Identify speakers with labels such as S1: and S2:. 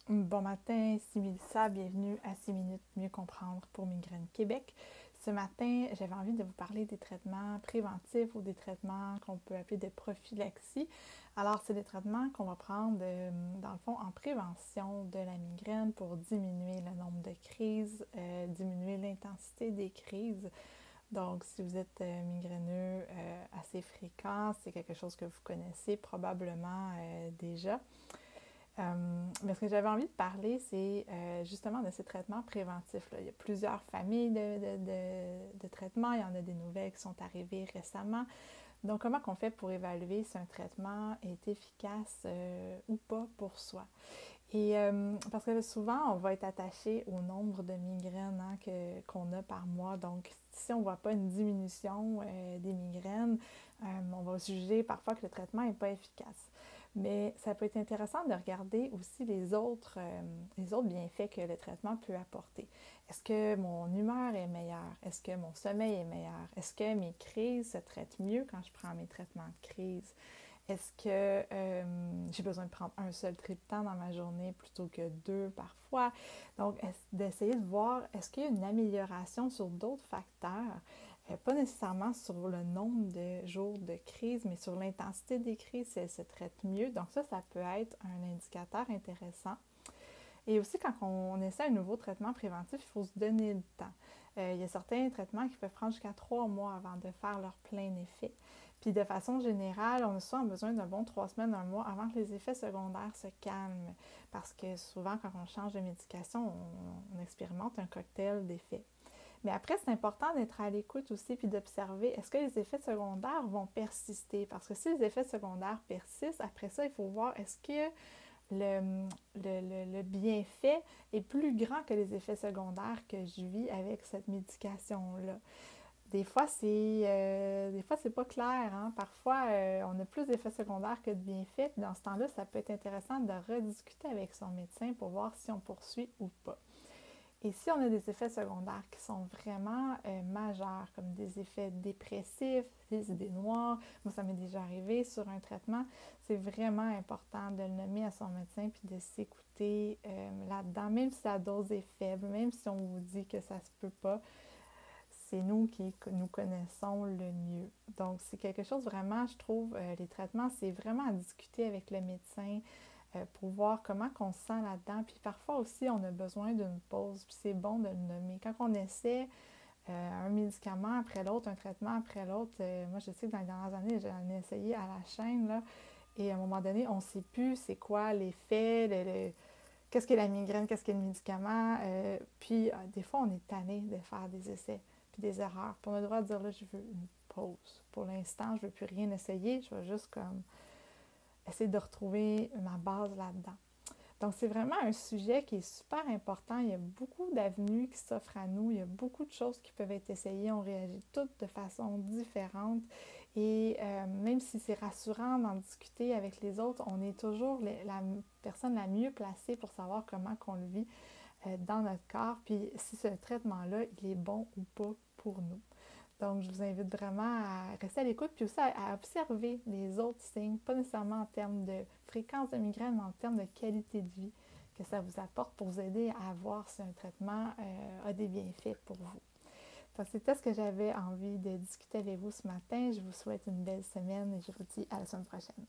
S1: Bon matin, c'est Mélissa, bienvenue à 6 minutes mieux comprendre pour Migraine Québec. Ce matin, j'avais envie de vous parler des traitements préventifs ou des traitements qu'on peut appeler de prophylaxie. Alors, c'est des traitements qu'on va prendre, dans le fond, en prévention de la migraine pour diminuer le nombre de crises, diminuer l'intensité des crises. Donc, si vous êtes migraineux assez fréquent, c'est quelque chose que vous connaissez probablement déjà. Mais ce que j'avais envie de parler, c'est justement de ces traitements préventifs-là. Il y a plusieurs familles de traitements. Il y en a des nouvelles qui sont arrivées récemment. Donc, comment on fait pour évaluer si un traitement est efficace ou pas pour soi? Et parce que souvent, on va être attaché au nombre de migraines qu'on a par mois. Donc, si on ne voit pas une diminution des migraines, on va juger parfois que le traitement n'est pas efficace. Mais ça peut être intéressant de regarder aussi les autres bienfaits que le traitement peut apporter. Est-ce que mon humeur est meilleure? Est-ce que mon sommeil est meilleur? Est-ce que mes crises se traitent mieux quand je prends mes traitements de crise? Est-ce que j'ai besoin de prendre un seul triptan dans ma journée plutôt que deux parfois? Donc, d'essayer de voir, est-ce qu'il y a une amélioration sur d'autres facteurs? Pas nécessairement sur le nombre de jours de crise, mais sur l'intensité des crises, si elles se traitent mieux. Donc ça peut être un indicateur intéressant. Et aussi, quand on essaie un nouveau traitement préventif, il faut se donner le temps. Il y a certains traitements qui peuvent prendre jusqu'à 3 mois avant de faire leur plein effet. Puis de façon générale, on a souvent besoin d'un bon 3 semaines, un mois avant que les effets secondaires se calment. Parce que souvent, quand on change de médication, on expérimente un cocktail d'effets. Mais après, c'est important d'être à l'écoute aussi puis d'observer est-ce que les effets secondaires vont persister. Parce que si les effets secondaires persistent, après ça, il faut voir est-ce que le bienfait est plus grand que les effets secondaires que je vis avec cette médication-là. Des fois, c'est pas clair. Hein? Parfois, on a plus d'effets secondaires que de bienfaits. Puis dans ce temps-là, ça peut être intéressant de rediscuter avec son médecin pour voir si on poursuit ou pas. Et si on a des effets secondaires qui sont vraiment majeurs, comme des effets dépressifs, des idées noires, moi ça m'est déjà arrivé sur un traitement, c'est vraiment important de le nommer à son médecin puis de s'écouter là-dedans, même si la dose est faible, même si on vous dit que ça se peut pas, c'est nous qui nous connaissons le mieux. Donc c'est quelque chose vraiment, je trouve, les traitements, c'est vraiment à discuter avec le médecin, pour voir comment on se sent là-dedans. Puis parfois aussi, on a besoin d'une pause, puis c'est bon de le nommer. Quand on essaie un médicament après l'autre, un traitement après l'autre, moi je sais que dans les dernières années, j'en ai essayé à la chaîne, là, et à un moment donné, on ne sait plus c'est quoi l'effet, qu'est-ce qu'est la migraine, qu'est-ce qu'est le médicament. Puis des fois, on est tanné de faire des essais, puis des erreurs. Puis on a le droit de dire, là, je veux une pause. Pour l'instant, je ne veux plus rien essayer, je vais juste comme essayer de retrouver ma base là-dedans. Donc, c'est vraiment un sujet qui est super important. Il y a beaucoup d'avenues qui s'offrent à nous. Il y a beaucoup de choses qui peuvent être essayées. On réagit toutes de façon différente. Et même si c'est rassurant d'en discuter avec les autres, on est toujours la personne la mieux placée pour savoir comment on le vit dans notre corps. Puis si ce traitement-là, il est bon ou pas pour nous. Donc, je vous invite vraiment à rester à l'écoute, puis aussi à observer les autres signes, pas nécessairement en termes de fréquence de migraine, mais en termes de qualité de vie que ça vous apporte pour vous aider à voir si un traitement a des bienfaits pour vous. Donc, c'était ce que j'avais envie de discuter avec vous ce matin. Je vous souhaite une belle semaine et je vous dis à la semaine prochaine.